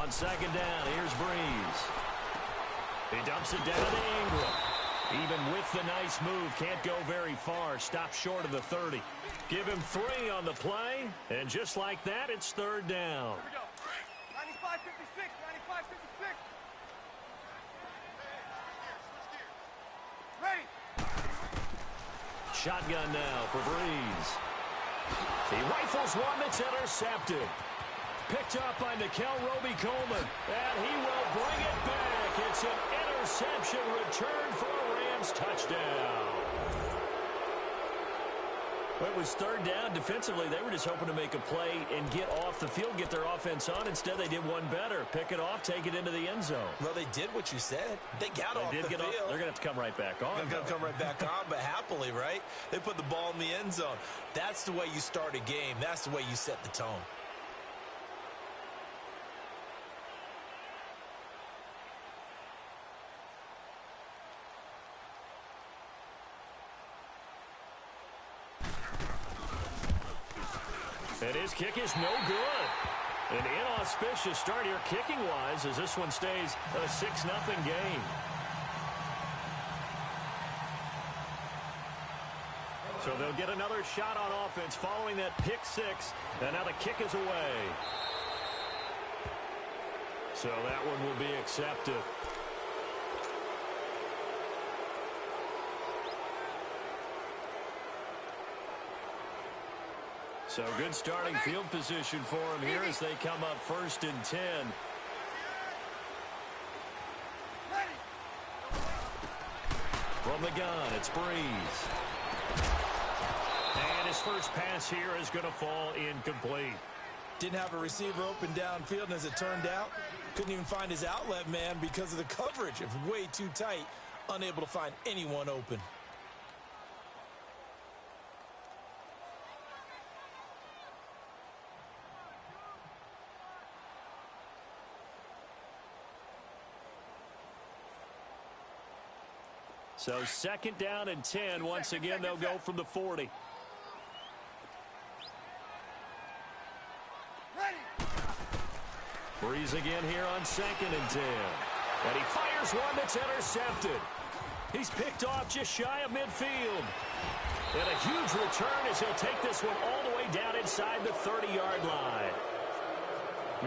On second down, here's Breeze. He dumps it down to Ingram. Even with the nice move, can't go very far. Stopped short of the 30. Give him 3 on the play, and just like that, it's third down. Here we go. 95-56, 95-56. Ready. Shotgun now for Breeze. He rifles one that's intercepted. Picked up by Nikel Roby-Coleman, and he will bring it back. It's an interception return for a Rams touchdown. Well, it was third down. Defensively, they were just hoping to make a play and get off the field, get their offense on. Instead, they did one better. Pick it off, take it into the end zone. Well, they did what you said. They got off the field. They're going to have to come right back on. They're going to come right back on, but happily, right? They put the ball in the end zone. That's the way you start a game. That's the way you set the tone. And his kick is no good. An inauspicious start here kicking-wise as this one stays a 6-0 game. So they'll get another shot on offense following that pick 6. And now the kick is away. So that one will be accepted. So good starting field position for him here as they come up 1st and 10. From the gun, it's Breeze. And his first pass here is going to fall incomplete. Didn't have a receiver open downfield, and as it turned out, couldn't even find his outlet man because of the coverage. It was way too tight, unable to find anyone open. So 2nd down and 10. Once again, they'll go from the 40. Breeze again here on 2nd and 10. And he fires one that's intercepted. He's picked off just shy of midfield. And a huge return as he'll take this one all the way down inside the 30-yard line.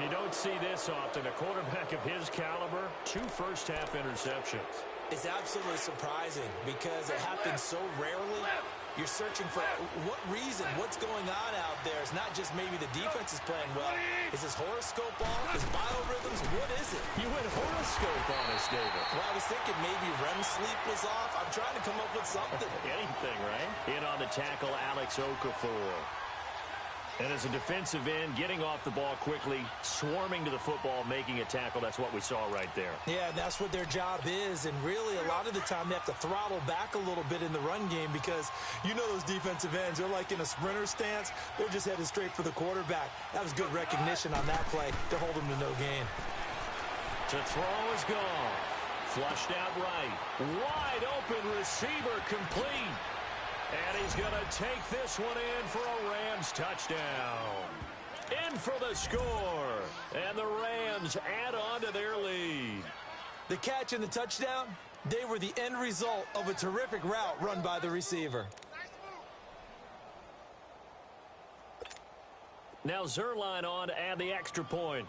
You don't see this often. A quarterback of his caliber, 2 first-half interceptions. It's absolutely surprising because it happens so rarely. You're searching for what reason, what's going on out there. It's not just maybe the defense is playing well. Is his horoscope off? His biorhythms? What is it? You went horoscope on us, David. Well, I was thinking maybe REM sleep was off. I'm trying to come up with something. Anything, right? In on the tackle, Alex Okafor. And as a defensive end, getting off the ball quickly, swarming to the football, making a tackle. That's what we saw right there. Yeah, that's what their job is. And really, a lot of the time, they have to throttle back a little bit in the run game because you know those defensive ends, they're like in a sprinter stance. They're just headed straight for the quarterback. That was good recognition on that play to hold them to no gain. To throw is gone. Flushed out right. Wide open receiver complete. And he's going to take this one in for a Rams touchdown. In for the score. And the Rams add on to their lead. The catch and the touchdown, they were the end result of a terrific route run by the receiver. Now Zerline on to add the extra point.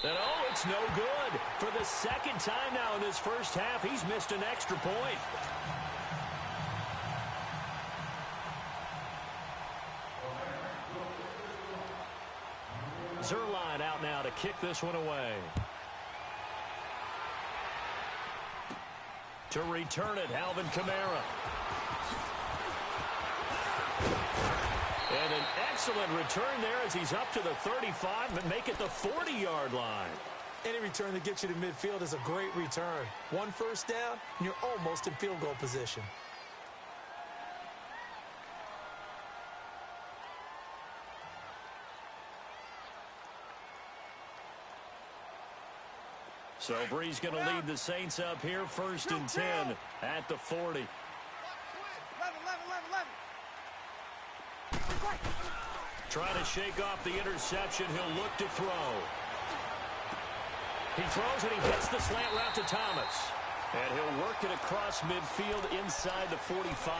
And oh, it's no good. For the 2nd time now in this first half, he's missed an extra point. Zerline out now to kick this one away. To return it, Alvin Kamara. And an excellent return there as he's up to the 35, but make it the 40-yard line. Any return that gets you to midfield is a great return. 1 first down, and you're almost in field goal position. So Breeze going to lead the Saints up here, 1st and 10 at the 40. Trying to shake off the interception. He'll look to throw. He throws and he hits the slant route to Thomas. And he'll work it across midfield inside the 45.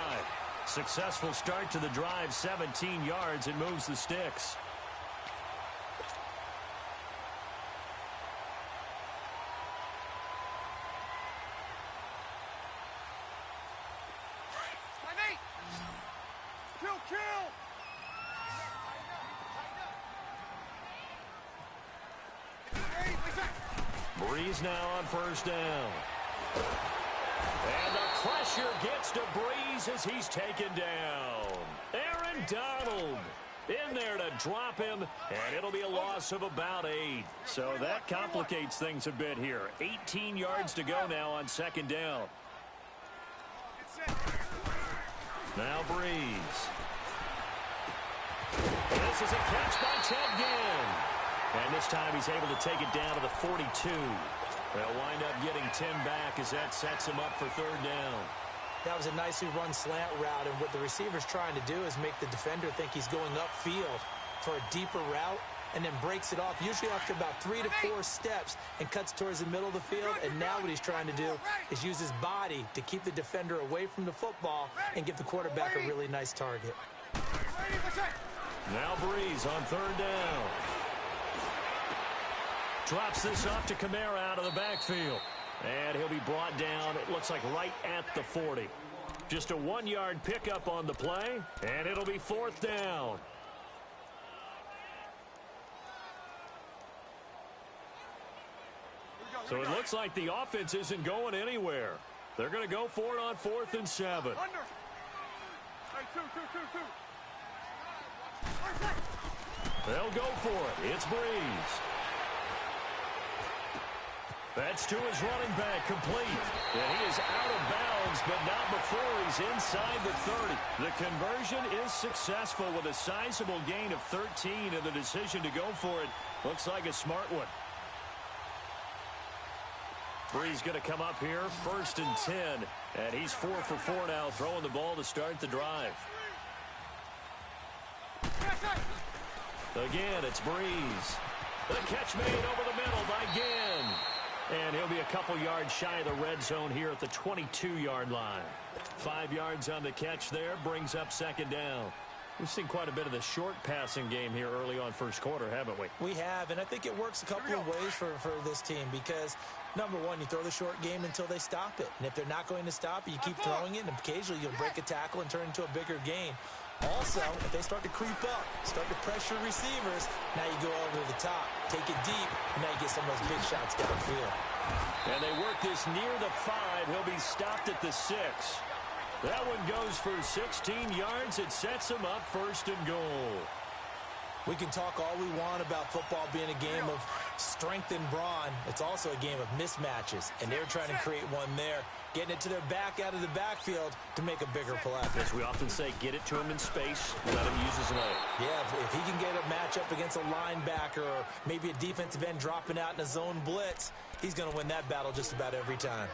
Successful start to the drive, 17 yards, and moves the sticks. Breeze now on first down. And the pressure gets to Breeze as he's taken down. Aaron Donald in there to drop him, and it'll be a loss of about 8. So that complicates things a bit here. 18 yards to go now on second down. Now Breeze. This is a catch by Ted Ginn. And this time he's able to take it down to the 42. They'll wind up getting 10 back as that sets him up for third down. That was a nicely run slant route, and what the receiver's trying to do is make the defender think he's going upfield for a deeper route and then breaks it off, usually after about 3 to 4 steps, and cuts towards the middle of the field. And now what he's trying to do is use his body to keep the defender away from the football and give the quarterback a really nice target. Now Breeze on third down. Drops this off to Kamara out of the backfield. And he'll be brought down, it looks like right at the 40. Just a 1-yard pickup on the play, and it'll be fourth down. So it looks like the offense isn't going anywhere. They're going to go for it on 4th and 7. They'll go for it. It's Breeze. That's to his running back, complete. And he is out of bounds, but not before he's inside the 30. The conversion is successful with a sizable gain of 13, and the decision to go for it looks like a smart one. Breeze going to come up here, 1st and 10, and he's 4 for 4 now, throwing the ball to start the drive. Again, it's Breeze. The catch made over the middle by Ginn. And he'll be a couple yards shy of the red zone here at the 22-yard line. 5 yards on the catch there, brings up second down. We've seen quite a bit of the short passing game here early on first quarter, haven't we? We have, and I think it works a couple of ways for this team because, number one, you throw the short game until they stop it. And if they're not going to stop it, you keep throwing it, and occasionally you'll break a tackle and turn into a bigger gain. Also, if they start to creep up, start to pressure receivers, now you go over the top, take it deep, and now you get some of those big shots downfield. And they work this near the 5. He'll be stopped at the 6. That one goes for 16 yards. It sets him up 1st and goal. We can talk all we want about football being a game of strength and brawn. It's also a game of mismatches, and they're trying to create one there, getting it to their back out of the backfield to make a bigger play. As we often say, get it to him in space, let him use his leg. Yeah, if he can get a matchup against a linebacker or maybe a defensive end dropping out in a zone blitz, he's going to win that battle just about every time.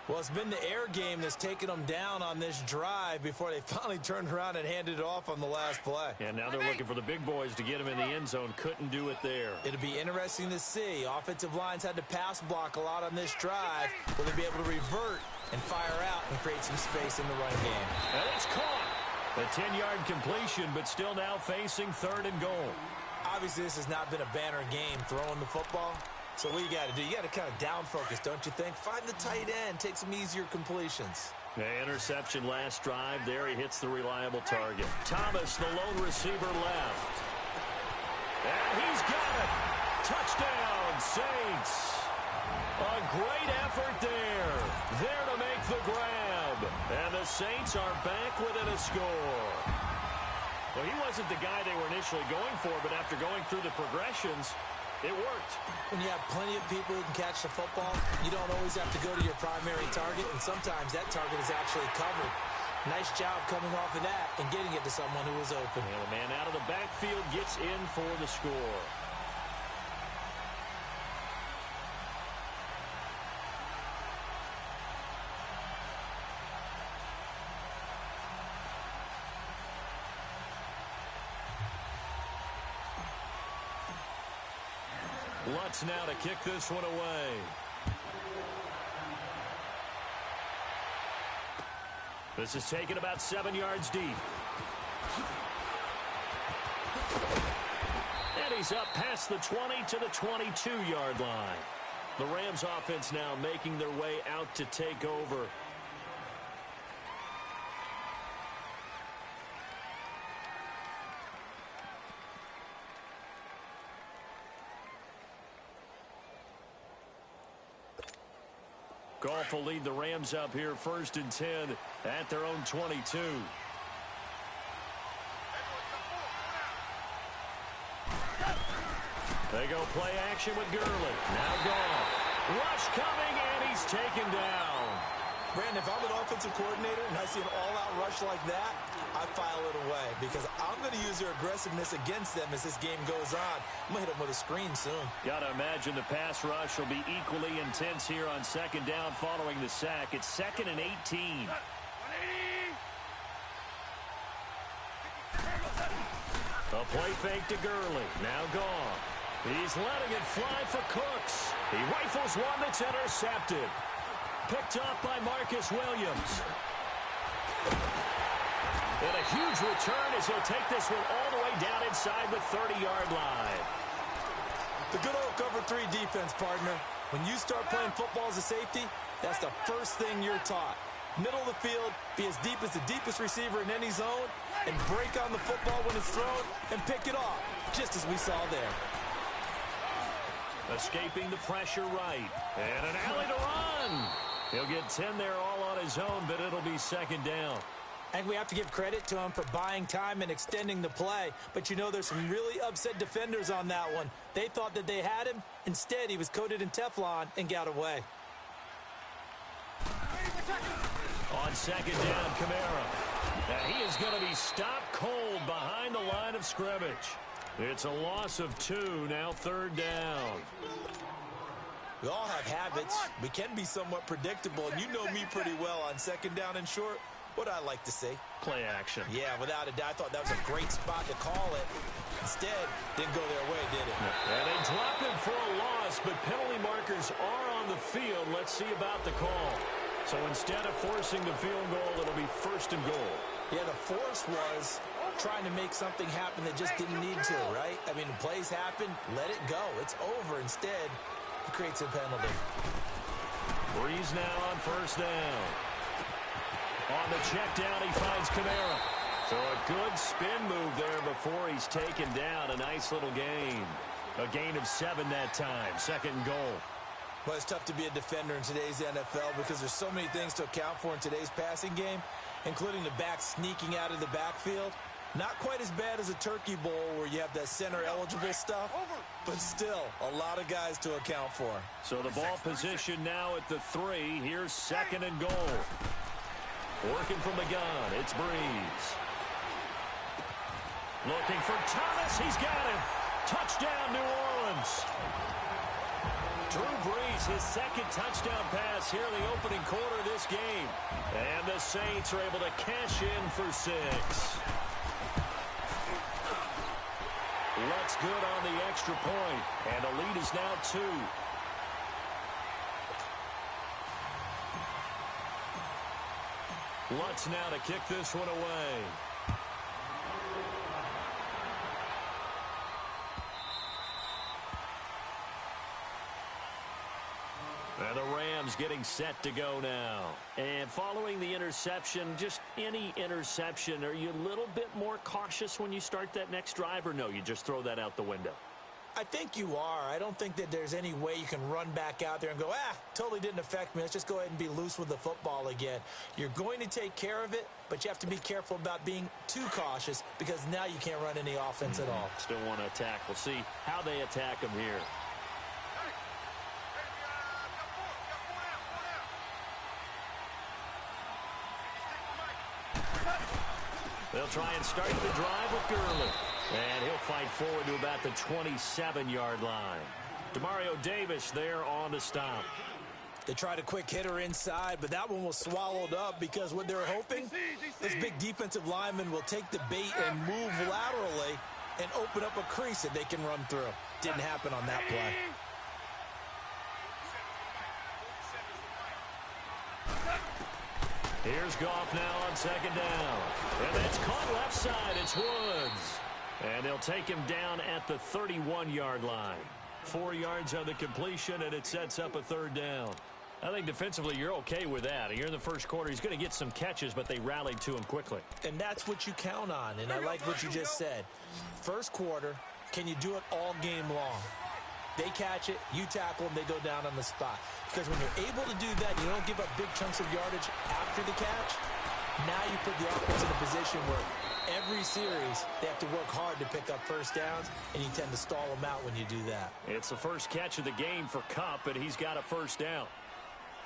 Well, it's been the air game that's taken them down on this drive before they finally turned around and handed it off on the last play. And now they're looking for the big boys to get him in the end zone. Couldn't do it there. It'll be interesting to see. Offensive lines had to pass block a lot on this drive. Will they be able to revert and fire out and create some space in the run game? And it's caught. A 10-yard completion, but still now facing 3rd and goal. Obviously, this has not been a banner game throwing the football. So what you got to do, you got to kind of down focus, don't you think? Find the tight end, take some easier completions. The interception last drive. There he hits the reliable target. Thomas, the lone receiver, left. And he's got it. Touchdown, Saints. A great effort there. There to make the grab. And the Saints are back within a score. Well, he wasn't the guy they were initially going for, but after going through the progressions, it worked. When you have plenty of people who can catch the football, you don't always have to go to your primary target, and sometimes that target is actually covered. Nice job coming off of that and getting it to someone who was open. And the man out of the backfield gets in for the score. Lutz now to kick this one away. This is taken about 7 yards deep. And he's up past the 20 to the 22-yard line. The Rams offense now making their way out to take over. Goff will lead the Rams up here 1st and 10 at their own 22. They go play action with Gurley. Now Goff. Rush coming, and he's taken down. Brandon, if I'm an offensive coordinator and I see an all-out rush like that, I file it away because I'm going to use their aggressiveness against them as this game goes on. I'm going to hit them with a screen soon. Got to imagine the pass rush will be equally intense here on 2nd down following the sack. It's 2nd and 18. A play fake to Gurley. Now Goff. He's letting it fly for Cooks. He rifles one that's intercepted. Picked up by Marcus Williams. And a huge return as he'll take this one all the way down inside the 30-yard line. The good old cover 3 defense, partner. When you start playing football as a safety, that's the first thing you're taught. Middle of the field, be as deep as the deepest receiver in any zone, and break on the football when it's thrown and pick it off, just as we saw there. Escaping the pressure right. And an alley to run. He'll get 10 there all on his own, but it'll be 2nd down. And we have to give credit to him for buying time and extending the play. But you know, there's some really upset defenders on that one. They thought that they had him. Instead, he was coated in Teflon and got away. On 2nd down, Kamara. And he is going to be stopped cold behind the line of scrimmage. It's a loss of 2, now 3rd down. We all have habits. We can be somewhat predictable, and you know me pretty well on 2nd down and short. What I like to say? Play action. Yeah, without a doubt. I thought that was a great spot to call it. Instead, didn't go their way, did it? And they dropped him for a loss, but penalty markers are on the field. Let's see about the call. So instead of forcing the field goal, it'll be 1st and goal. Yeah, the force was trying to make something happen that just didn't need to, right? I mean, the plays happen, let it go. It's over. Instead, it creates a penalty. Breeze now on 1st down. On the check down, he finds Kamara. So a good spin move there before he's taken down. A nice little gain. A gain of 7 that time. 2nd and goal. Well, it's tough to be a defender in today's NFL because there's so many things to account for in today's passing game, including the back sneaking out of the backfield. Not quite as bad as a turkey bowl where you have that center-eligible stuff, but still a lot of guys to account for. So the ball position now at the 3. Here's 2nd and goal. Working from the gun, it's Breeze. Looking for Thomas, he's got him. Touchdown, New Orleans. Drew Brees, his 2nd touchdown pass here in the opening quarter of this game. And the Saints are able to cash in for 6. Lutz good on the extra point, and the lead is now 2. Lutz now to kick this one away. And the Rams getting set to go now. And following the interception, just any interception, are you a little bit more cautious when you start that next drive, or no, you just throw that out the window? I think you are. I don't think that there's any way you can run back out there and go, totally didn't affect me. Let's just go ahead and be loose with the football again. You're going to take care of it, but you have to be careful about being too cautious because now you can't run any offense at all. Still want to attack. We'll see how they attack them here. They'll try and start the drive with Gurley. And he'll fight forward to about the 27-yard line. Demario Davis there on the stop. They tried a quick hitter inside, but that one was swallowed up because what they're hoping, this big defensive lineman will take the bait and move laterally and open up a crease that they can run through. Didn't happen on that play. Here's Goff now on second down. And that's caught left side. It's Woods. And they'll take him down at the 31-yard line. 4 yards on the completion, and it sets up a third down. I think defensively you're okay with that. Here in the first quarter, he's going to get some catches, but they rallied to him quickly. And that's what you count on, and I like what you just said. First quarter, can you do it all game long? They catch it, you tackle them, they go down on the spot. Because when you're able to do that, you don't give up big chunks of yardage after the catch. Now you put the offense in a position where every series they have to work hard to pick up first downs, and you tend to stall them out when you do that. It's the first catch of the game for Kupp, and he's got a first down.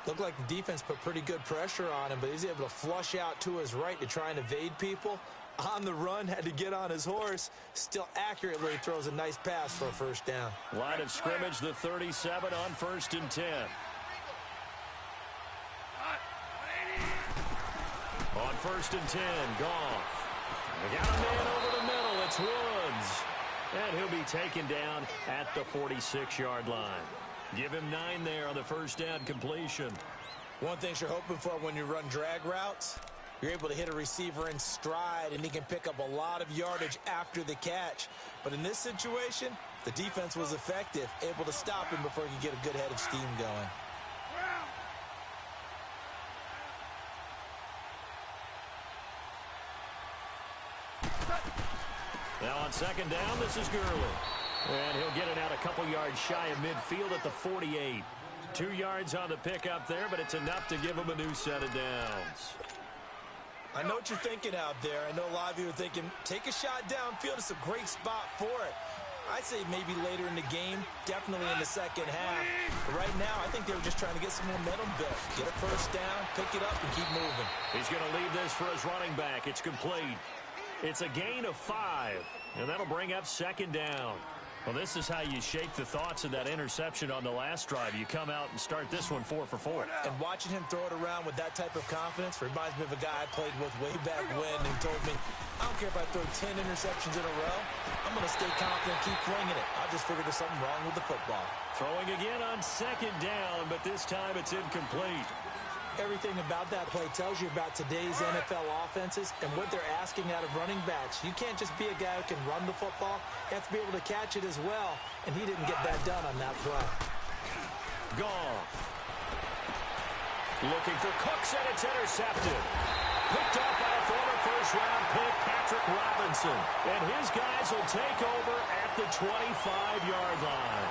Looked like the defense put pretty good pressure on him, but he's able to flush out to his right to try and evade people. On the run, had to get on his horse. Still accurately throws a nice pass for a first down. Line of scrimmage, the 37 on 1st and 10. On 1st and 10, Goff. They got a man over the middle. It's Woods. And he'll be taken down at the 46-yard line. Give him 9 there on the first down completion. One thing you're hoping for when you run drag routes, you're able to hit a receiver in stride, and he can pick up a lot of yardage after the catch. But in this situation, the defense was effective, able to stop him before he could get a good head of steam going. Now on second down, this is Gurley. And he'll get it out a couple yards shy of midfield at the 48. 2 yards on the pickup there, but it's enough to give him a new set of downs. I know what you're thinking out there. I know a lot of you are thinking, take a shot downfield. It's a great spot for it. I'd say maybe later in the game, definitely in the second half. But right now, I think they were just trying to get some momentum built. Get a first down, pick it up, and keep moving. He's going to leave this for his running back. It's complete. It's a gain of 5, and that'll bring up second down. Well, this is how you shake the thoughts of that interception on the last drive. You come out and start this one 4 for 4. And watching him throw it around with that type of confidence reminds me of a guy I played with way back when who told me, I don't care if I throw 10 interceptions in a row. I'm going to stay confident, keep flinging it. I just figured there's something wrong with the football. Throwing again on second down, but this time it's incomplete. Everything about that play tells you about today's NFL offenses and what they're asking out of running backs. You can't just be a guy who can run the football. You have to be able to catch it as well, and he didn't get that done on that play. Goff. Looking for Cooks, and it's intercepted. Picked up by a former first-round pick, Patrick Robinson. And his guys will take over at the 25-yard line.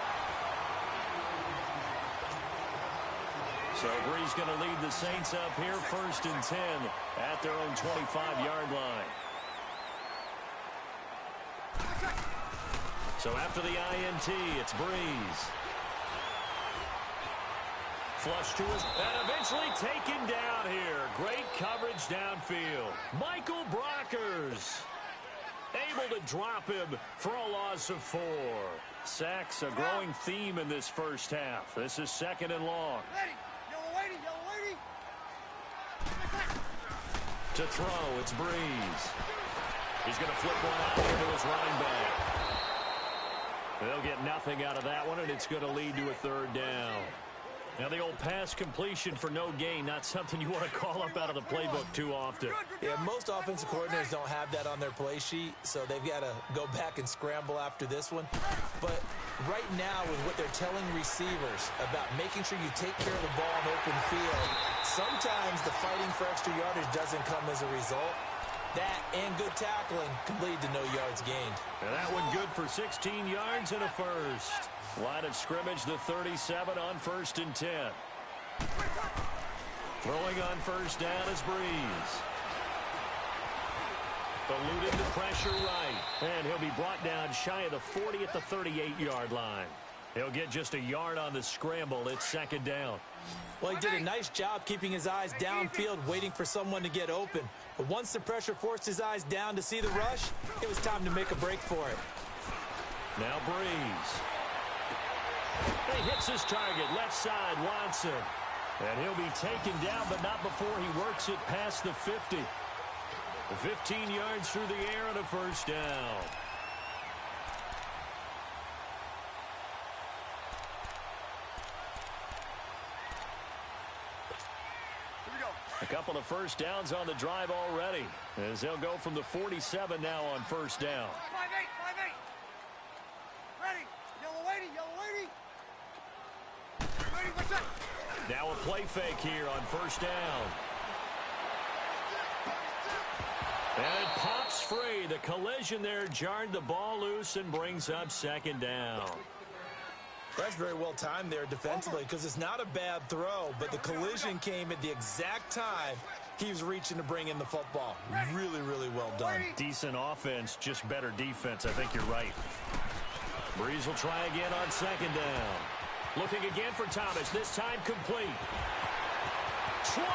So Bree's going to lead the Saints up here 1st and 10 at their own 25-yard line. So after the INT, it's Breeze. Flush to his, and eventually taken down here. Great coverage downfield. Michael Brockers able to drop him for a loss of 4. Sacks, a growing theme in this first half. This is 2nd and long. To throw, it's Breeze. He's going to flip one out here to his running back. They'll get nothing out of that one, and it's going to lead to a third down. Now, the old pass completion for no gain, not something you want to call up out of the playbook too often. Yeah, most offensive coordinators don't have that on their play sheet, so they've got to go back and scramble after this one. But right now, with what they're telling receivers about making sure you take care of the ball in open field, sometimes the fighting for extra yardage doesn't come as a result. That and good tackling can lead to no yards gained. And that one good for 16 yards and a first. Line of scrimmage, the 37 on 1st and 10. Throwing on first down is Breeze. Eluding the pressure right. And he'll be brought down shy of the 40 at the 38-yard line. He'll get just a yard on the scramble. It's 2nd down. Well, he did a nice job keeping his eyes downfield, waiting for someone to get open. But once the pressure forced his eyes down to see the rush, it was time to make a break for it. Now Breeze. He hits his target, left side, Watson. And he'll be taken down, but not before he works it past the 50. 15 yards through the air and a first down. couple of first downs on the drive already, as they'll go from the 47 now on first down. 5-8, 5-8. Ready. Yellow lady, yellow lady. Ready, what's that? Now a play fake here on first down. And it pops free. The collision there jarred the ball loose and brings up second down. That's very well timed there defensively because it's not a bad throw, but the collision came at the exact time he was reaching to bring in the football. Really, really well done. Decent offense, just better defense. I think you're right. Breeze will try again on second down. Looking again for Thomas, this time complete. 20.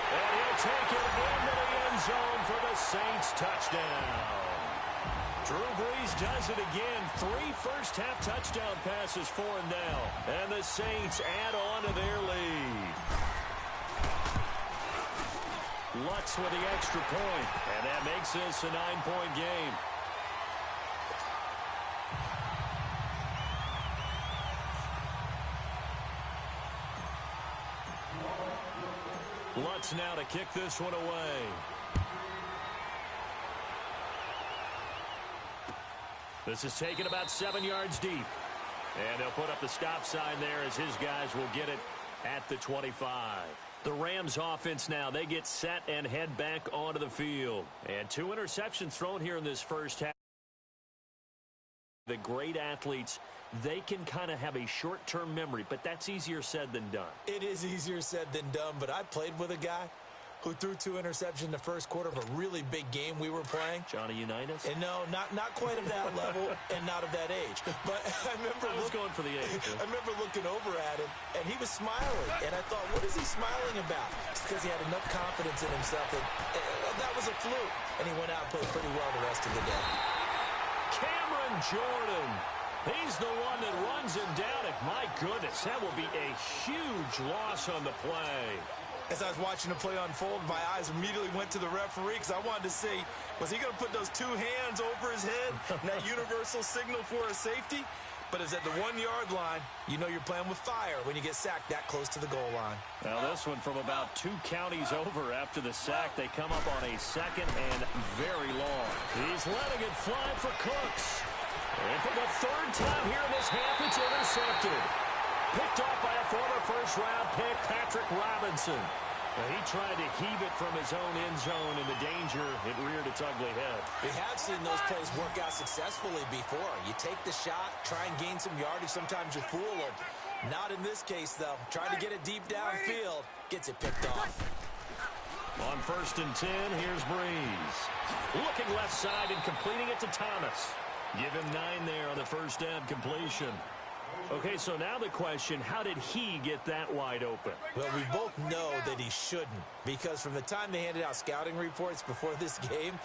And he'll take it into the end zone for the Saints touchdown. Drew Brees does it again. 3 first-half touchdown passes for him now. And the Saints add on to their lead. Lutz with the extra point. And that makes this a 9-point game. Lutz now to kick this one away. This is taken about 7 yards deep. And they'll put up the stop sign there as his guys will get it at the 25. The Rams offense now, they get set and head back onto the field. And 2 interceptions thrown here in this first half. The great athletes, they can kind of have a short-term memory, but that's easier said than done. It is easier said than done, but I played with a guy who threw 2 interceptions in the first quarter of a really big game we were playing. Johnny Unitas? And no, not quite of that level and not of that age. But I remember going for the age. I remember looking over at him, and he was smiling. And I thought, what is he smiling about? It's because he had enough confidence in himself that was a fluke. And he went out and played pretty well the rest of the day. Cameron Jordan. He's the one that runs him down. And my goodness, that will be a huge loss on the play. As I was watching the play unfold, my eyes immediately went to the referee because I wanted to see, was he going to put those 2 hands over his head and that universal signal for a safety? But it's at the 1-yard line. You know you're playing with fire when you get sacked that close to the goal line. Now this one from about 2 counties over after the sack. They come up on a second and very long. He's letting it fly for Cooks. And for the 3rd time here in this half, it's intercepted. Picked off by a former first-round pick, Patrick Robinson. He tried to heave it from his own end zone, and the danger, it reared its ugly head. We have seen those plays work out successfully before. You take the shot, try and gain some yardage. Sometimes you fool them. Not in this case, though. Trying to get it deep downfield. Gets it picked off. On 1st and 10, here's Breeze. Looking left side and completing it to Thomas. Give him 9 there on the first down completion. Okay, so now the question, how did he get that wide open? Well, we both know that he shouldn't, because from the time they handed out scouting reports before this game,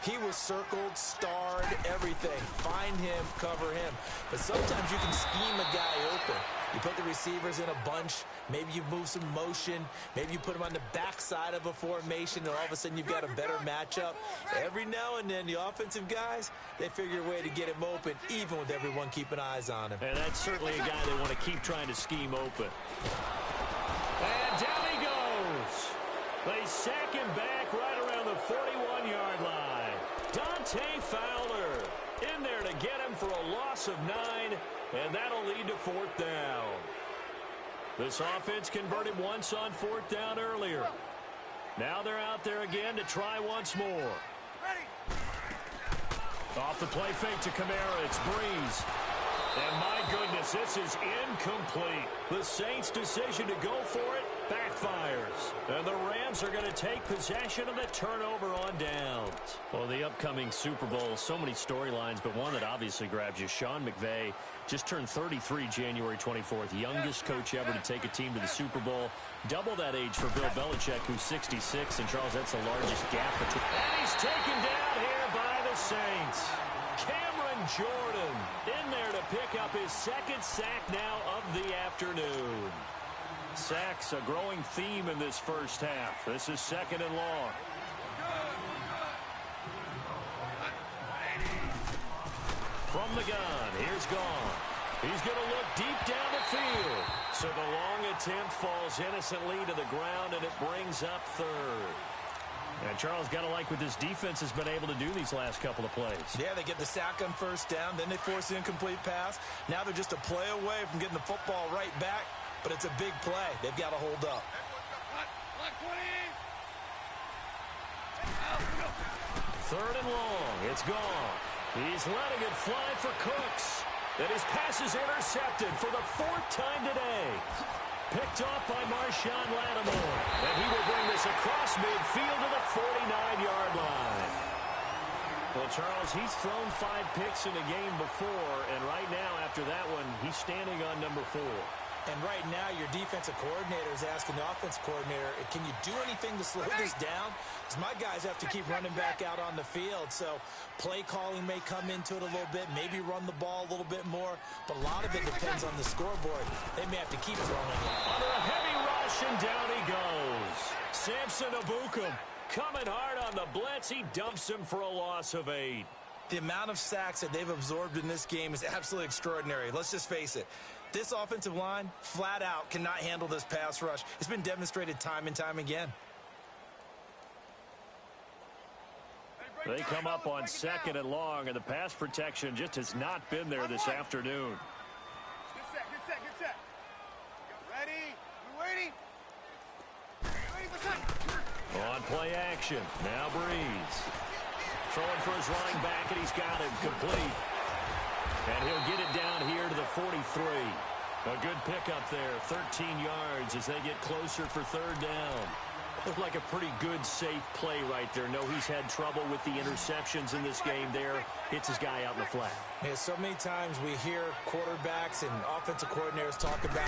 he was circled, starred, everything. Find him, cover him. But sometimes you can scheme a guy open. You put the receivers in a bunch. Maybe you move some motion. Maybe you put them on the backside of a formation, and all of a sudden you've got a better matchup. Every now and then, the offensive guys, they figure a way to get him open, even with everyone keeping eyes on him. And that's certainly a guy they want to keep trying to scheme open. And down he goes. They sack him back right around the 41-yard line. Dante Fowler in there to get him for a loss of 9, and that'll lead to 4th down. This offense converted once on 4th down earlier. Now they're out there again to try once more. Off the play fake to Kamara, it's Breeze. And my goodness, this is incomplete. The Saints' decision to go for it backfires. And the Rams are going to take possession of the turnover on downs. Well, the upcoming Super Bowl, so many storylines, but one that obviously grabs you. Sean McVay just turned 33 January 24th, youngest coach ever to take a team to the Super Bowl. Double that age for Bill Belichick, who's 66. And, Charles, that's the largest gap between. And he's taken down here by the Saints. Cameron Jordan in there to pick up his 2nd sack now of the afternoon. Sacks, a growing theme in this first half. This is 2nd and long. From the gun, here's Gone. He's going to look deep down the field. So the long attempt falls innocently to the ground, and it brings up third. And Charles, got to like what this defense has been able to do these last couple of plays. Yeah, they get the sack on first down, then they force the incomplete pass. Now they're just a play away from getting the football right back, but it's a big play. They've got to hold up. Third and long. It's gone. He's letting it fly for Cooks. And his pass is intercepted for the fourth time today. Picked off by Marshawn Lattimore. And he will bring this across midfield to the 49-yard line. Well, Charles, he's thrown 5 picks in a game before, and right now, after that one, he's standing on number 4. And right now, your defensive coordinator is asking the offense coordinator, can you do anything to slow this down? Because my guys have to keep running back out on the field. So play calling may come into it a little bit, maybe run the ball a little bit more. But a lot of it depends on the scoreboard. They may have to keep throwing it. Under a heavy rush, and down he goes. Samson Abukum coming hard on the blitz. He dumps him for a loss of 8. The amount of sacks that they've absorbed in this game is absolutely extraordinary. Let's just face it. This offensive line, flat out, cannot handle this pass rush. It's been demonstrated time and time again. They come up on second and long, and the pass protection just has not been there this afternoon. Get set. Ready? You waiting? Ready for set. On play action. Now Breeze. Throwing for his running back, and he's got him complete. And he'll get it down here to the 43. A good pickup there, 13 yards as they get closer for third down. Looked like a pretty good, safe play right there. No, he's had trouble with the interceptions in this game there. Hits his guy out in the flat. Yeah, so many times we hear quarterbacks and offensive coordinators talk about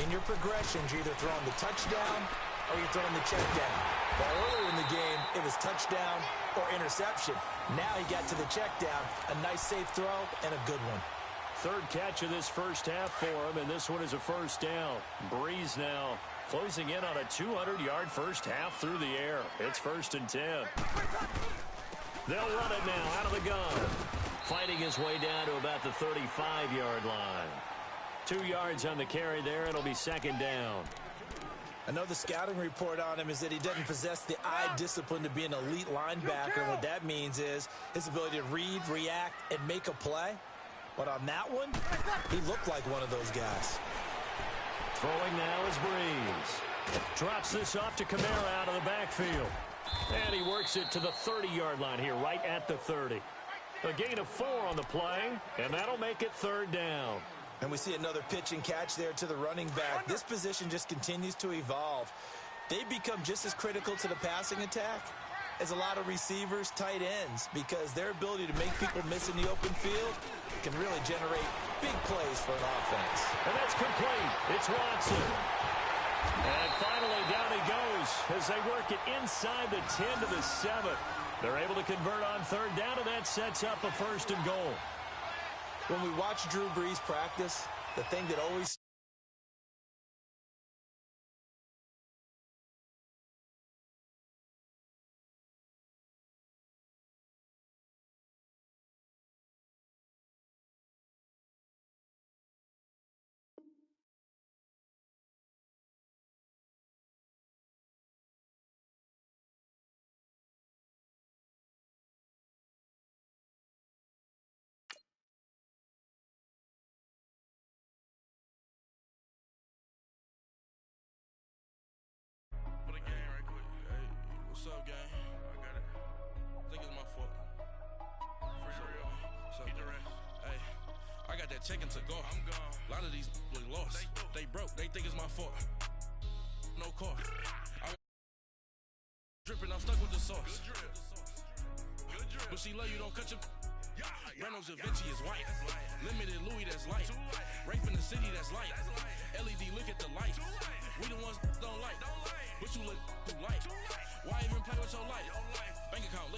in your progressions, you're either throwing the touchdown or you're throwing the check down. Well, earlier in the game, it was touchdown or interception. Now he got to the check down. A nice safe throw and a good one. Third catch of this first half for him, and this one is a first down. Breeze now closing in on a 200-yard first half through the air. It's 1st and 10. They'll run it now out of the gun. Fighting his way down to about the 35-yard line. 2 yards on the carry there. It'll be second down. I know the scouting report on him is that he doesn't possess the eye discipline to be an elite linebacker. And what that means is his ability to read, react, and make a play. But on that one, he looked like one of those guys. Throwing now is Breeze. Drops this off to Kamara out of the backfield. And he works it to the 30-yard line here, right at the 30. A gain of 4 on the play, and that'll make it third down. And we see another pitch and catch there to the running back. This position just continues to evolve. They become just as critical to the passing attack as a lot of receivers, tight ends, because their ability to make people miss in the open field can really generate big plays for an offense. And that's complete. It's Watson. And finally, down he goes as they work it inside the 10 to the 7. They're able to convert on third down, and that sets up a 1st and goal. When we watch Drew Brees practice, the thing that always What's up, gang? I got it. I think it's my fault. For real. What's up? Keep the rest. Hey, I got that chicken to go. I'm gone. A lot of these look lost. They broke. They think it's my fault. No car. I'm dripping. I'm stuck with the sauce. Good drip. But she love you. Don't cut your. Reynolds Da Vinci is white. Limited Louis, that's light. Rape in the city, that's light. LED, look at the lights. We the ones don't like. But you look too light. Why even play with your life? Bank account